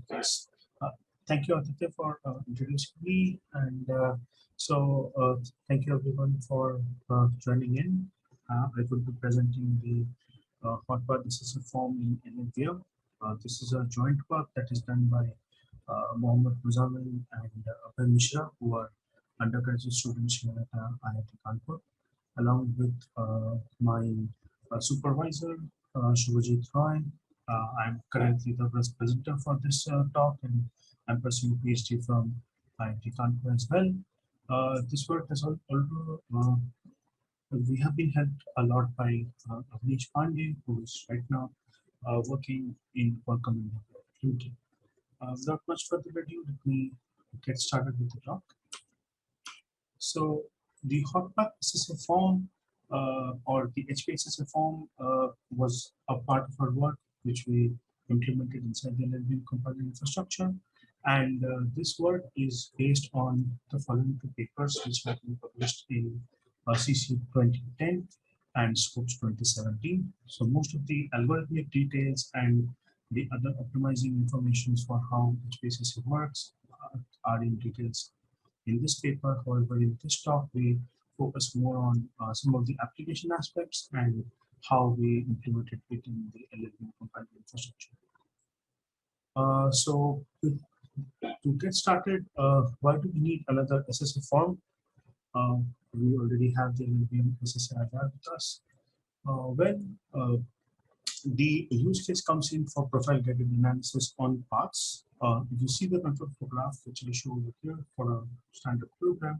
case. Uh, Thank you, Aditya, for introducing me. And thank you everyone for joining in. I will be presenting the Hot Path SSA form in LLVM. This is a joint work that is done by Muzzammil and Abhay Mishra, who are undergraduate students here at IIT Kanpur, along with my supervisor, Subhajit Roy. I'm currently the vice presenter for this talk, and I'm pursuing a PhD from IIT Kanpur as well. This work has also we have been helped a lot by Awanish Pandey, who is right now working in Qualcomm India. Without much further ado, let me get started with the talk. So the Hot Path SSA form or the HPSSA form was a part of our work which we implemented inside the LLVM compiler infrastructure. And this work is based on the following two papers which have been published in CC 2010 and Scopes 2017. So most of the algorithmic details and the other optimizing information for how HPSSA works are in details in this paper. However, in this talk, we focus more on some of the application aspects and how we implemented it in the LLVM compiler infrastructure. To get started, why do we need another SSA form? We already have the LLVM SSA with us. The use case comes in for profile guided analysis on paths. If you see the control flow graph, which I show over here for a standard program,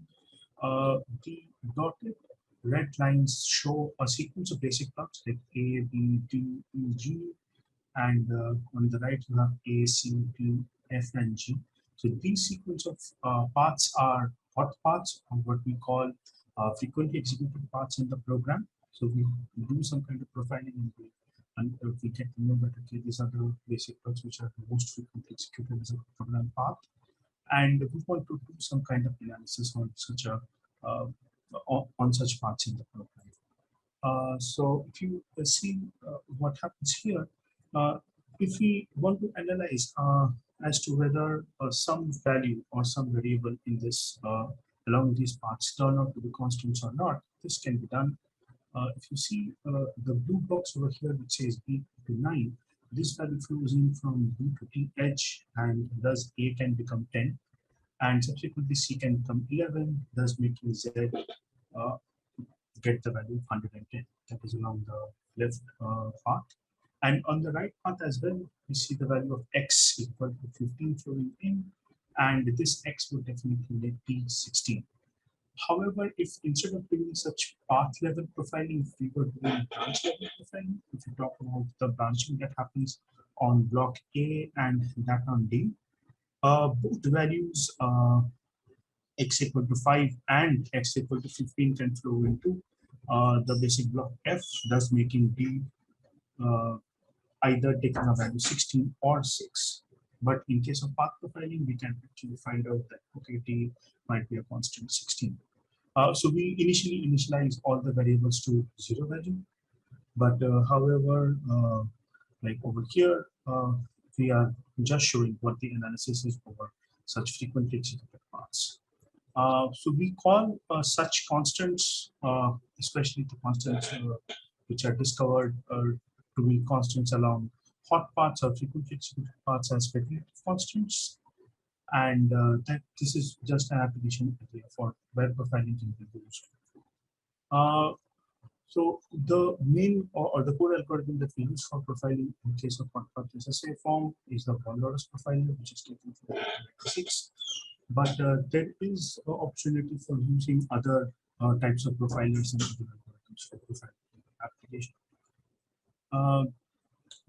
the dotted red lines show a sequence of basic blocks like A, B, D, E, G, and on the right you have A, C, D, F, and G. So these sequence of paths are hot paths, or what we call frequently executed paths in the program. So we do some kind of profiling and we get to know that okay, these are the basic paths which are most frequently executed as a program path, and we want to do some kind of analysis on such a on such paths in the program. So if you see what happens here, if we want to analyze as to whether some value or some variable in this along these paths turn out to be constants or not, this can be done. If you see the blue box over here which says B to 9, this value flows in from B to T edge, and thus A can become 10, and subsequently C can become 11, thus making Z get the value of 110. That is along the left path. And on the right path as well, we see the value of X equal to 15 flowing in, and this X would definitely let T 16. However, if instead of doing such path level profiling, if we were doing branch level profiling, if we talk about the branching that happens on block A and that on D, both values X equal to 5 and X equal to 15 can flow into the basic block F, thus making D either taking a value 16 or 6. But in case of path profiling, we can actually find out that okay, D might be a constant 16. So we initially initialize all the variables to 0 value, but however, like over here, we are just showing what the analysis is over such frequently executed paths. So we call such constants, especially the constants which are discovered to be constants along hot paths or frequently executed paths, as speculative constants. And that this is just an application area for where profiling can be used. So the main or the core algorithm that we use for profiling in case of Hot Path SSA form is the Von-Lorenz profiler, which is taken from 1996. But there is an opportunity for using other types of profilers and other algorithms for profiling application.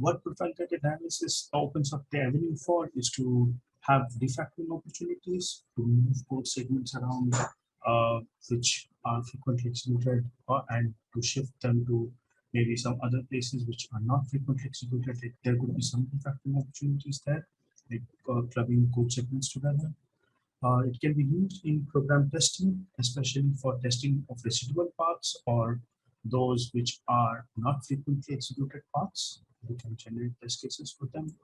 What profile guided analysis opens up the avenue for is to have refactoring opportunities to move code segments around which are frequently executed and to shift them to maybe some other places which are not frequently executed. Like there could be some refactoring opportunities there, like clubbing code segments together. It can be used in program testing, especially for testing of residual paths or those which are not frequently executed paths. We can generate test cases for them.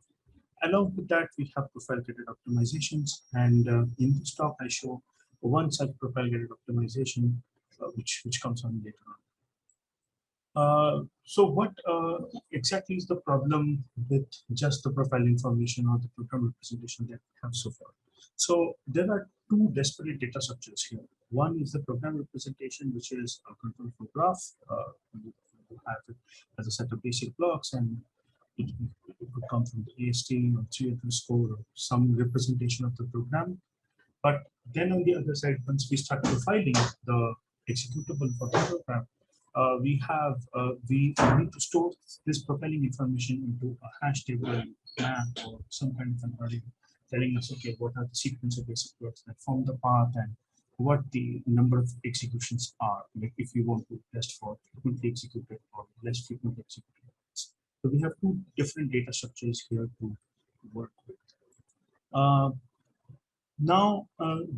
Along with that, we have profile-guided optimizations, and in this talk, I show one such profile-guided optimization, which comes on later on. So what exactly is the problem with just the profile information or the program representation that we have so far? So there are two disparate data structures here. One is the program representation, which is a control flow graph. You have it as a set of basic blocks, and it could come from the AST or 3 score or some representation of the program. But then on the other side, once we start profiling the executable for the program, we need to store this profiling information into a hash table, map, or some kind of an array, telling us, okay, what are the sequence of basic words that form the path and what the number of executions are, like if we want to test for frequently executed or less frequently executed. So we have two different data structures here to work with. Now,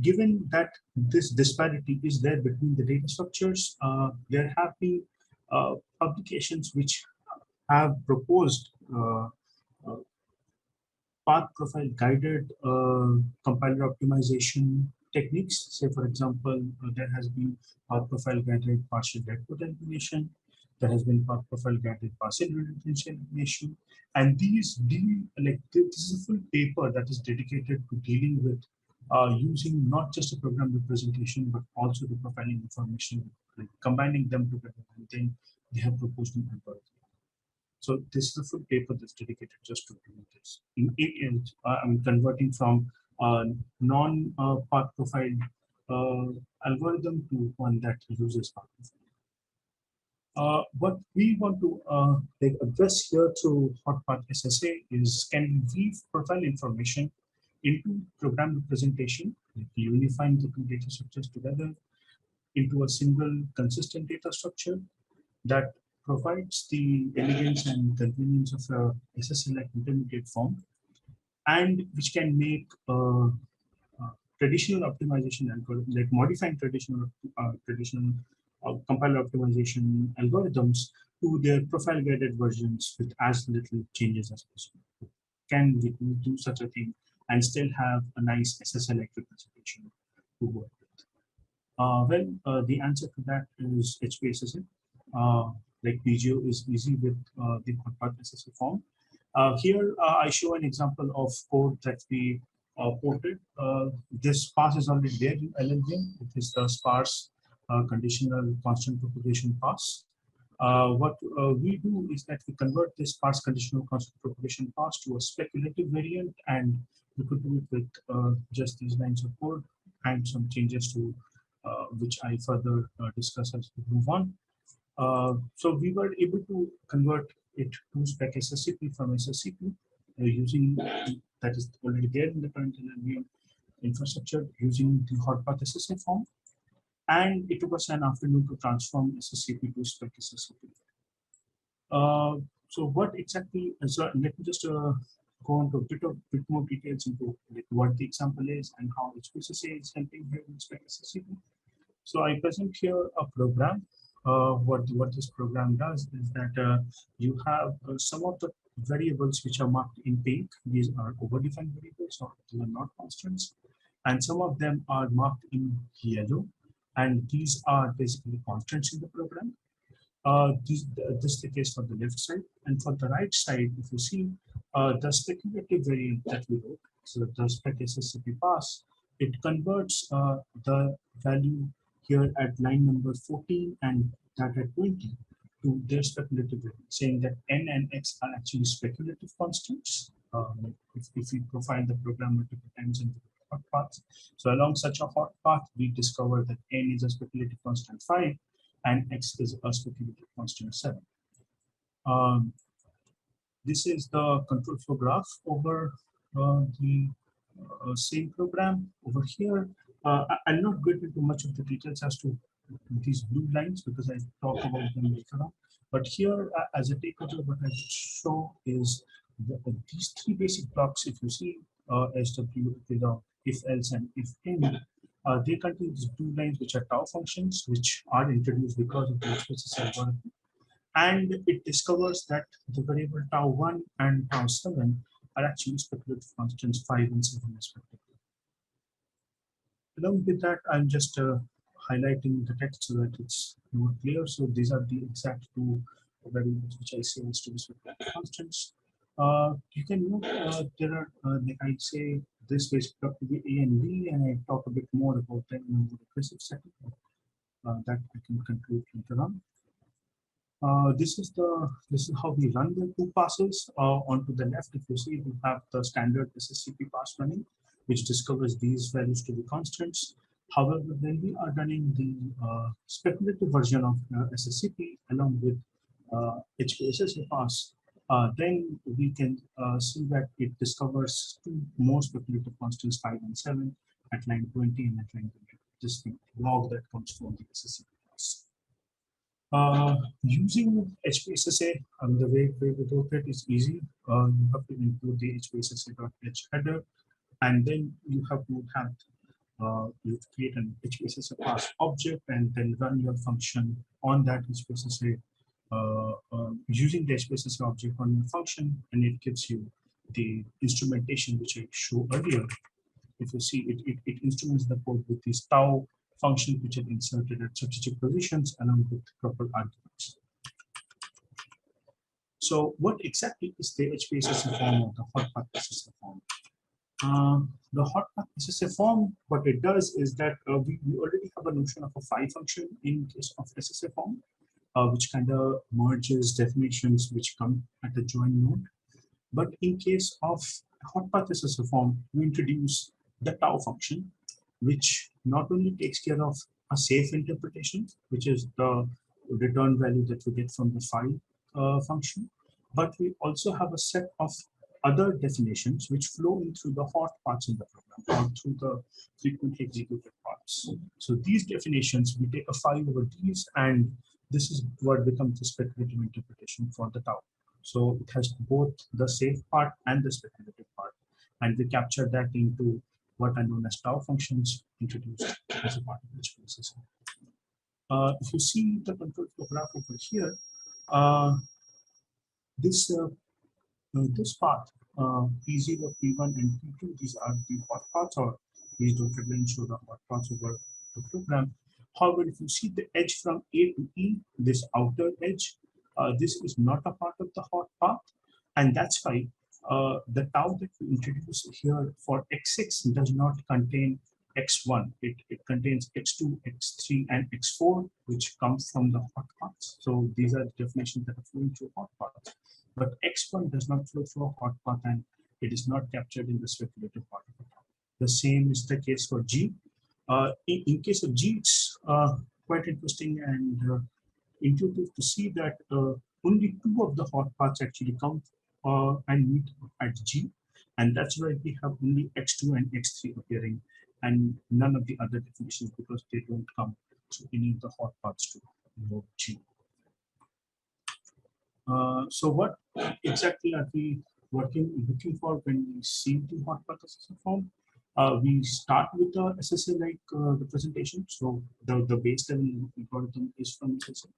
given that this disparity is there between the data structures, there have been publications which have proposed path profile guided compiler optimization techniques. Say, for example, there has been path profile guided partial deadcode elimination. There has been path profile guided partial retention elimination. And these deal, like this is a full paper that is dedicated to dealing with using not just a program representation, but also the profiling information, like combining them together, and then they have proposed an algorithm. So this is a full paper that's dedicated just to doing this. I mean, converting from non-path profile algorithm to one that uses path profile. What we want to address here through Hot Path SSA is, can we weave profile information into program representation, like unifying the two data structures together into a single consistent data structure that provides the elegance and convenience of a SSA-like intermediate form, and which can make traditional optimization algorithm, like modifying traditional compiler optimization algorithms to their profile-guided versions with as little changes as possible. Can we do such a thing and still have a nice SSA-like representation to work with? The answer to that is HPSSA. Like PGO is easy with the Hot Path SSA form. Here I show an example of code that we ported. This pass is already there in LLVM. It is the sparse conditional constant propagation pass. What we do is that we convert this sparse conditional constant propagation pass to a speculative variant, and we could do it with just these lines of code and some changes to which I further discuss as we move on. So we were able to convert it to SpecSCCP from SSCP using that is already there in the current LLVM infrastructure using the Hot Path SSA form. And it took us an afternoon to transform SSCP to SpecSCCP. So what exactly, so let me just go into a bit more details into like what the example is and how HPSSA is helping here in SpecSCCP. So I present here a program. What this program does is that you have some of the variables which are marked in pink. These are overdefined variables, or they are not constants, and some of them are marked in yellow, and these are basically constants in the program. This is the case for the left side, and for the right side, if you see the speculative variant that we wrote, so the SpecSCCP pass, it converts the value here at line number 14 and that at 20 to their speculative variant, saying that n and x are actually speculative constants. If we profile the program multiple times in the hot path, so along such a hot path, we discover that n is a speculative constant 5 and x is a speculative constant 7. This is the control flow graph over the same program. Over here, I'll not get into much of the details as to these blue lines because I talk about them later on. But here, as a takeaway, what I show is these three basic blocks. If you see SW with the if else and if any, they contain these blue lines which are tau functions, which are introduced because of the HPSSA algorithm. And it discovers that the variable tau1 and tau7 are actually speculative constants 5 and 7 respectively. Along with that, I'm just highlighting the text so that it's more clear. So these are the exact two variables which I say is to be speculative constants. You can note there are, like I say, this is got to be A and B, and I talk a bit more about them in the recursive setting that I can conclude later on. This is how we run the two passes. Onto the left, if you see, we have the standard SSCP pass running, which discovers these values to be constants. However, when we are running the speculative version of SSCP along with HPSSA pass, then we can see that it discovers two more speculative constants, 5 and 7, at line 20 and at line 20. This the log that comes from the SSCP pass. Using HPSSA, the way we do it is easy. You have to include the HPSSA.h header, and then you have to create an HPSSA pass object and then run your function on that HPSSA using the HPSSA object on your function, and it gives you the instrumentation which I showed earlier. If you see, it instruments the code with this tau function which are inserted at strategic positions along with proper arguments. So what exactly is the HPSSA form of the Hot Path SSA form? The Hot Path SSA form, what it does is that we already have a notion of a phi function in case of SSA form, which kind of merges definitions which come at the join node. But in case of Hot Path SSA form, we introduce the tau function, which not only takes care of a safe interpretation, which is the return value that we get from the phi function, but we also have a set of other definitions which flow in through the hot paths in the program or through the frequently executed paths. So these definitions, we take a phi over these, and this is what becomes the speculative interpretation for the tau. So it has both the safe part and the speculative part, and we capture that into what are known as tau functions introduced as a part of HPSSA. If you see the control flow graph over here, this path, P0, P1, and P2, these are the hot paths, or these dotted lines show the hot paths over the program. However, if you see the edge from A to E, this outer edge, this is not a part of the hot path, and that's why the tau that we introduce here for x6 does not contain x1. It contains x2, x3, and x4, which comes from the hot paths. So these are the definitions that are flowing through hot paths. But x1 does not flow through a hot path, and it is not captured in the speculative part of the tau. The same is the case for G. In case of G, it's quite interesting and intuitive to see that only two of the hot paths actually come and meet at G, and that's why we have only x2 and x3 appearing, and none of the other definitions, because they don't come to any of the hot paths to node G. So what exactly are we looking for when we see the hot path SSA form? We start with the SSA-like representation. So the base level algorithm is from SSA.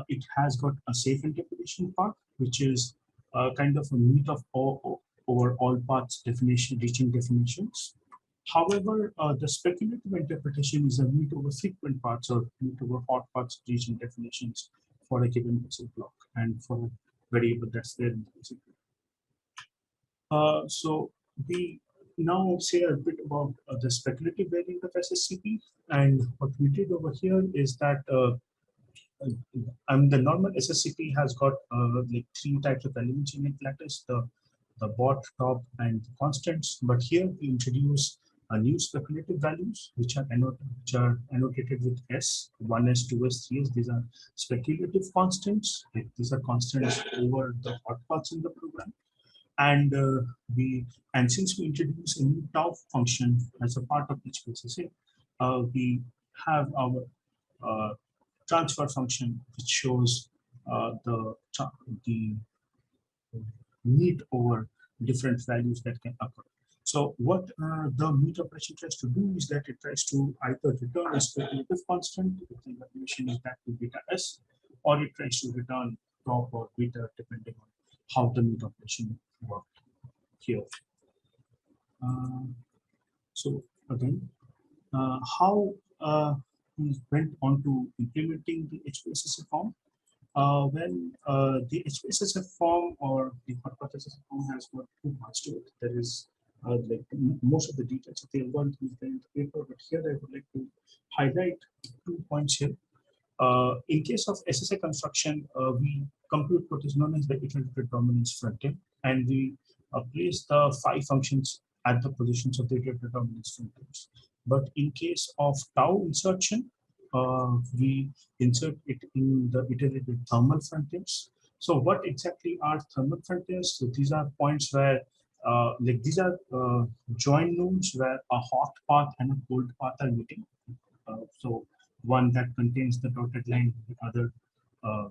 It has got a safe interpretation part, which is kind of a meet of over all paths definition, reaching definitions. However, the speculative interpretation is a meet over frequent paths or meet over hot paths reaching definitions for a given pixel block and for a variable that's there in the pixel block. So we now say a bit about the speculative variant of SSCP, and what we did over here is that the normal SSCP has got like three types of elements in it lattice: the bot, top, and the constants. But here we introduce new speculative values which are annotated with S, 1S, 2S, 3S. These are speculative constants. Like these are constants over the hot paths in the program. And since we introduce a new tau function as a part of HPSSA, we have our transfer function which shows the meet over different values that can occur. So what the meet operation tries to do is that it tries to either return a speculative constant, if the evaluation is that to beta S, or it tries to return top or beta depending on how the meet operation worked. here. So again, how we went on to implementing the HPSSA form. The HPSSA form or the Hot Path SSA form has got two parts to it. There is like most of the details of the algorithm is there in the paper, but here I would like to highlight 2 points here. In case of SSA construction, we compute what is known as the iterative dominance frontier, and we place the 5 functions at the positions of the iterative dominance frontiers. But in case of tau insertion, we insert it in the iterative thermal frontiers. So what exactly are thermal frontiers? So these are points where like these are join nodes where a hot path and a cold path are meeting. So one that contains the dotted line, the other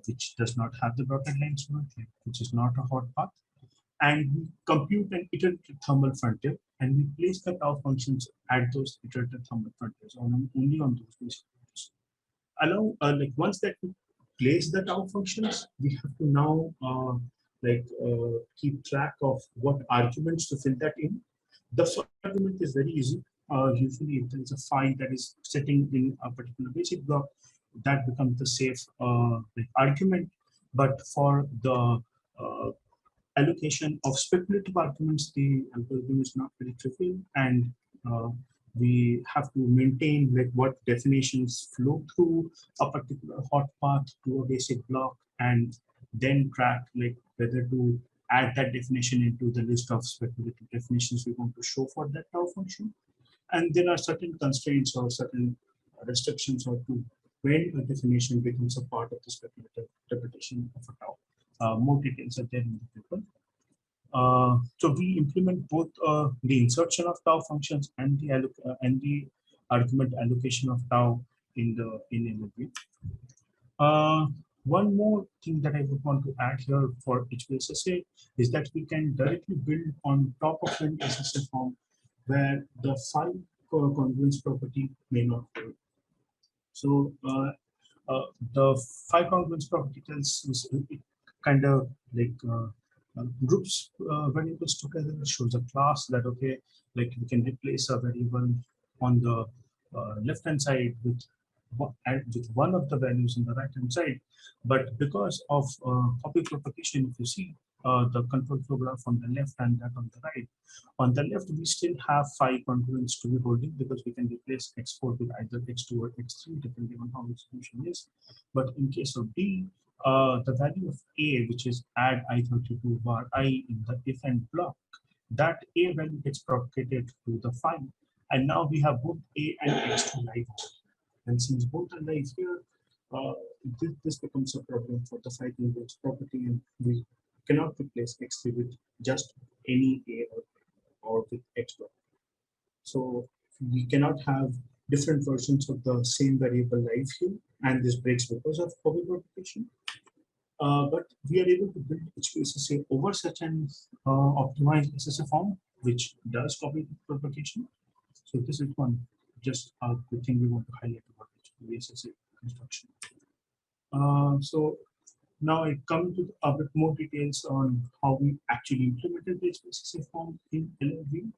which does not have the dotted lines, which is not a hot path. And we compute an iterative thermal frontier, and we place the tau functions at those iterative thermal frontiers, only on those basic points. Like once that we place the tau functions, we have to now keep track of what arguments to fill that in. The first argument is very easy. Usually, if there is a file that is sitting in a particular basic block, that becomes the safe argument. But for the allocation of speculative arguments, the algorithm is not very trivial, and we have to maintain like what definitions flow through a particular hot path to a basic block, and then track like whether to add that definition into the list of speculative definitions we want to show for that tau function. And there are certain constraints or certain restrictions or to when a definition becomes a part of the speculative interpretation of a tau. More details are there in the paper. So we implement both the insertion of tau functions and the argument allocation of tau in LLVM. One more thing that I would want to add here for HPSSA is that we can directly build on top of an SSA form where the phi congruence property may not hold. So the phi congruence property tells us it kind of like groups variables together, shows a class that okay, like we can replace a variable on the left hand side with one of the values on the right hand side. But because of copy propagation, if you see the control flow graph on the left and that on the right, on the left we still have phi congruence to be holding because we can replace x4 with either x2 or x3 depending on how the solution is. But in case of D, the value of A, which is add I32 bar I in the if and block, that A value gets propagated to the phi, and now we have both A and x2 live. And since both are live here, this becomes a problem for the phi congruence property, and we cannot replace x3 with just any A or with x block. So we cannot have different versions of the same variable live here, and this breaks because of copy propagation. But we are able to build HPSSA over such an optimized SSA form, which does copy propagation. So this is one just a good thing we want to highlight about HPSSA construction. So now I come to a bit more details on how we actually implemented the HPSSA form in LLVM.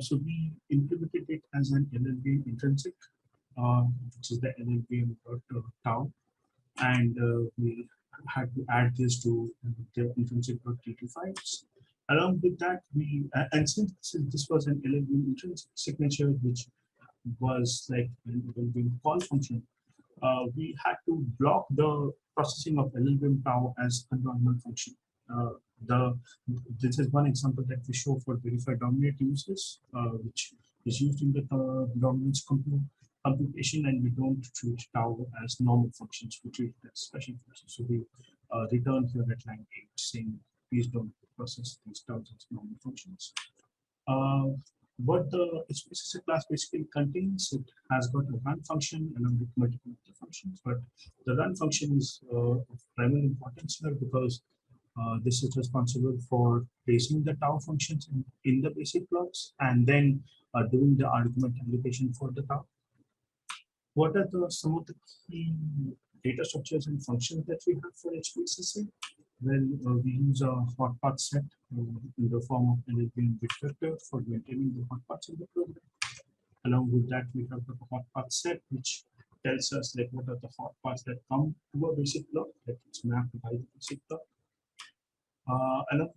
So we implemented it as an LLVM intrinsic, which is the LLVM.tau, and we had to add this to the intrinsic.tt files. Along with that, and since this was an LLVM intrinsic signature, which was like an LLVM call function, we had to block the processing of LLVM tau as a normal function. This is one example that we show for verified dominant uses, which is used in the dominance computation, and we don't treat tau as normal functions, we treat it as special functions. So we return here at line 8 saying please don't process these terms as normal functions. What the HPSSA class basically contains, it has got a run function along with multiple other functions, but the run function is of primary importance here because this is responsible for placing the tau functions in the basic blocks and then doing the argument allocation for the tau. What are some of the key data structures and functions that we have for HPSSA? Well, we use a hot path set in the form of LLVM bit vector for maintaining the hot paths in the program. Along with that, we have the hot path set, which tells us like what are the hot paths that come to a basic block, that it's mapped by the basic block. Along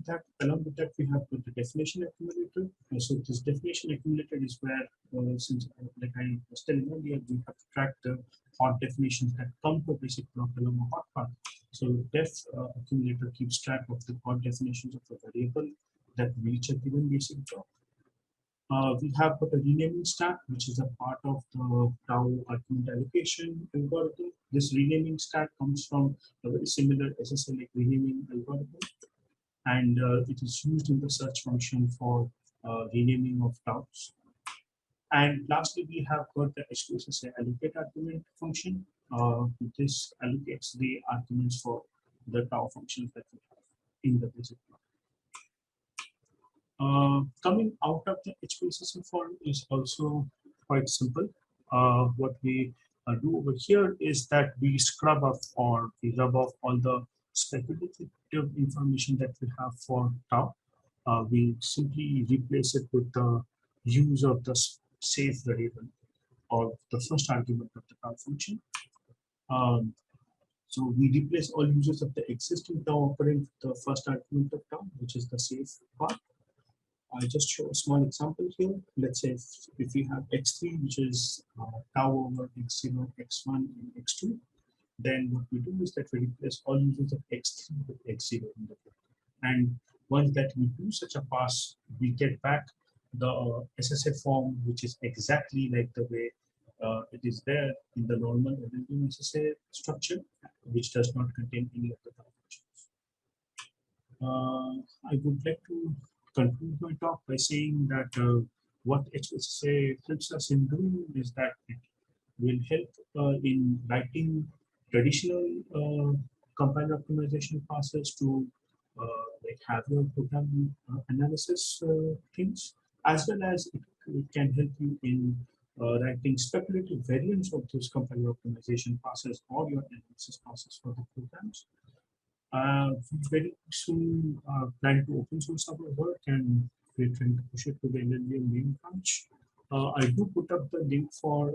with that, we have the definition accumulator. So this definition accumulator is where, since like I was telling earlier, we have to track the hot definitions that come to a basic block along a hot path. So def accumulator keeps track of the hot definitions of the variable that reach a given basic block. We have got a renaming stack, which is a part of the tau argument allocation algorithm. This renaming stack comes from a very similar SSA-like renaming algorithm, and it is used in the search function for renaming of taus. And lastly, we have got the HPSSA allocate argument function. This allocates the arguments for the tau functions that we have in the basic block. Coming out of the HPSSA form is also quite simple. What we do over here is that we scrub off or we rub off all the speculative information that we have for tau. We simply replace it with the use of the safe variable or the first argument of the tau function. So we replace all uses of the existing tau operand with the first argument of tau, which is the safe part. I'll just show a small example here. Let's say if we have x3, which is tau over x0, x1, and x2, then what we do is that we replace all uses of x3 with x0 in the block. And once that we do such a pass, we get back the SSA form, which is exactly like the way it is there in the normal LLVM SSA structure, which does not contain any of the tau functions. I would like to conclude my talk by saying that what HPSSA helps us in doing is that it will help in writing traditional compiler optimization passes to like have your program analysis things, as well as it can help you in writing speculative variants of those compiler optimization passes or your analysis passes for the programs. Very soon plan to open source our work, and we're trying to push it to the LLVM main branch. I do put up the link for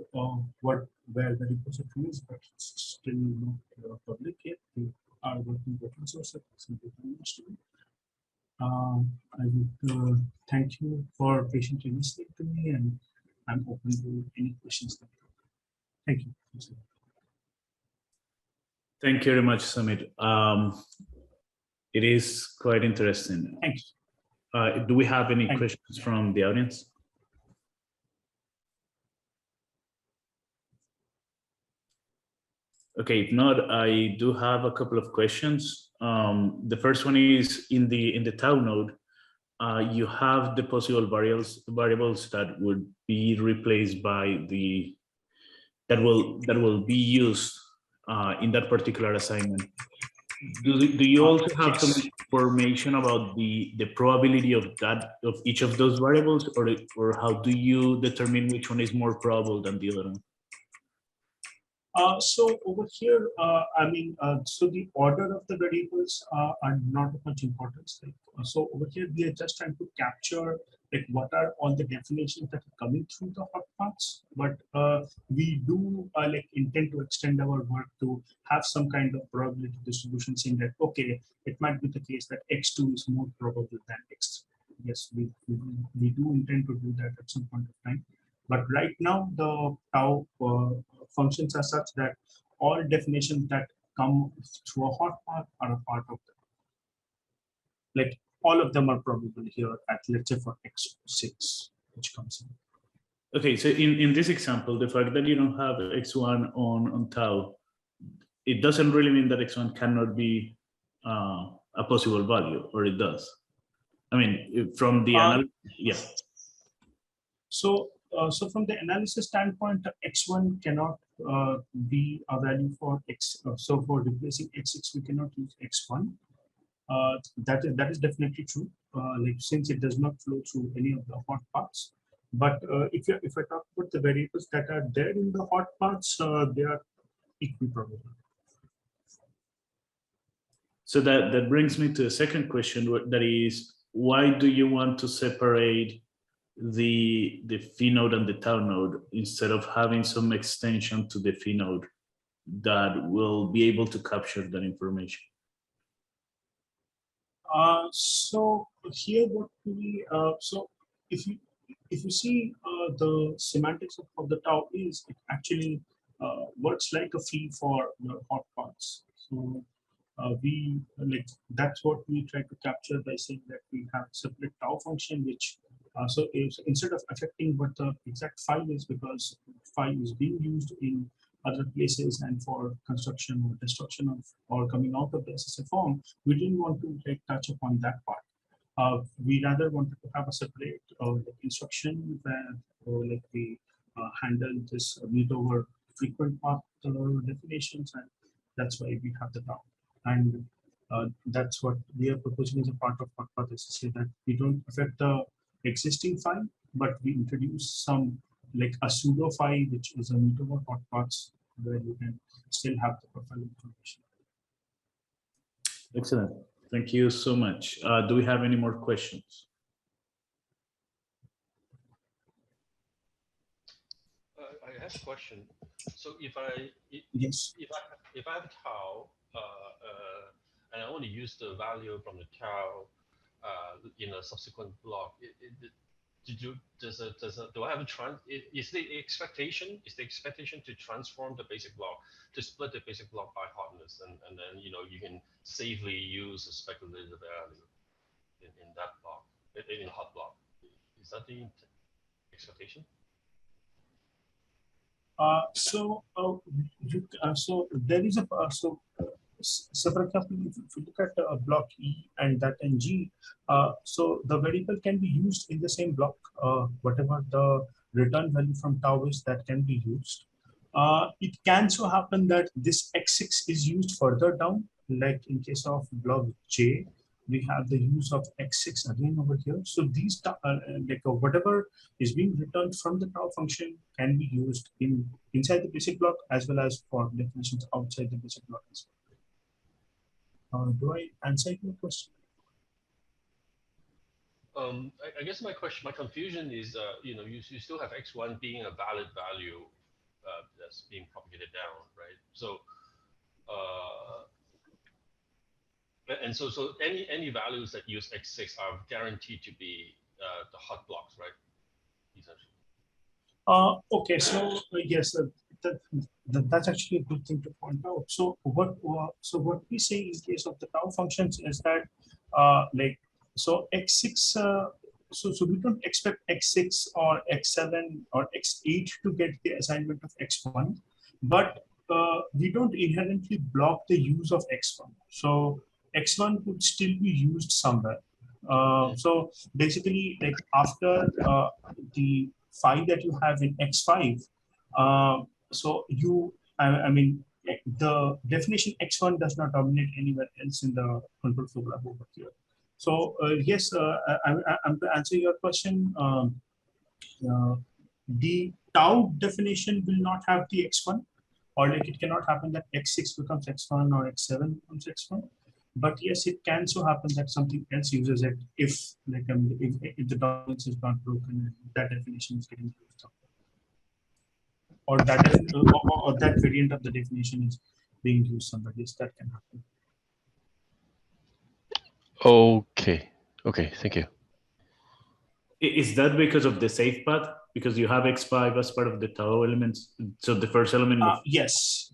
where the repository is, but it's still not public yet. We are working open source. I would thank you for patiently listening to me, and I'm open to any questions. Thank you. Thank you very much, Sumit. It is quite interesting. Thanks. Do we have any questions from the audience? Okay, if not, I do have a couple of questions. The first one is in the tau node, you have the possible variables that would be replaced by that will be used in that particular assignment. Do you also have some information about the probability of each of those variables, or how do you determine which one is more probable than the other one? So over here, so the order of the variables are not of much importance. So over here, we are just trying to capture like what are all the definitions that are coming through the hot paths. But we do like intend to extend our work to have some kind of probability distribution, saying that okay, it might be the case that x2 is more probable than x3. Yes, we do intend to do that at some point of time. But right now, the tau functions are such that all definitions that come through a hot path are a part of them. Like all of them are probable here at, let's say, for x6, which comes in. Okay, so in this example, the fact that you don't have x1 on tau, it doesn't really mean that x1 cannot be a possible value, or it does? I mean, from the analysis, yeah. So from the analysis standpoint, x1 cannot be a value for x. So for replacing x6, we cannot use x1. That is definitely true. Like since it does not flow through any of the hot paths. But if I talk about the variables that are there in the hot paths, they are equally probable. So that brings me to a second question, that is, why do you want to separate the phi node and the tau node instead of having some extension to the phi node that will be able to capture that information? So here what we so if you see the semantics of the tau is, it actually works like a phi for the hot paths. So we like, that's what we try to capture by saying that we have separate tau function, which so instead of affecting what the exact phi is, because phi is being used in other places and for construction or destruction of or coming out of the SSA form, we didn't want to like touch upon that part. We rather wanted to have a separate instruction where like we handle this meet over frequent path definitions, and that's why we have the tau. And that's what we are proposing as a part of Hot Path SSA, that we don't affect the existing phi, but we introduce some like a pseudo phi, which is a meet over hot paths, where you can still have the profile information. Excellent. Thank you so much. Do we have any more questions? I have a question. So if I have tau and I want to use the value from the tau in a subsequent block, do I have a is the expectation to transform the basic block, to split the basic block by hotness, and then you can safely use a speculative value in that block, in a hot block? Is that the expectation? So there is a so for example, if you look at block E and that and G, so the variable can be used in the same block. Whatever the return value from tau is, that can be used. It can so happen that this x6 is used further down, like in case of block J, we have the use of x6 again over here. So these whatever is being returned from the tau function can be used inside the basic block as well as for definitions outside the basic block as well. Do I answer your question? I guess my confusion is, you still have x1 being a valid value that's being propagated down, right? So, and so any values that use x6 are guaranteed to be the hot blocks, right? Essentially. Okay, so yes, that's actually a good thing to point out. So what we say in case of the tau functions is that so x6 so we don't expect x6 or x7 or x8 to get the assignment of x1, but we don't inherently block the use of x1. So x1 could still be used somewhere. So basically, like after the phi that you have in x5, so I mean, the definition x1 does not dominate anywhere else in the control flow graph over here. So yes, I'm to answer your question. The tau definition will not have the x1, or like it cannot happen that x6 becomes x1 or x7 becomes x1. But yes, it can so happen that something else uses it if if the dominance is not broken and that definition is getting used up, or that variant of the definition is being used somewhere. Yes, that can happen. Okay, thank you. Is that because of the safe path? Because you have x5 as part of the tau elements, so the first element. Yes.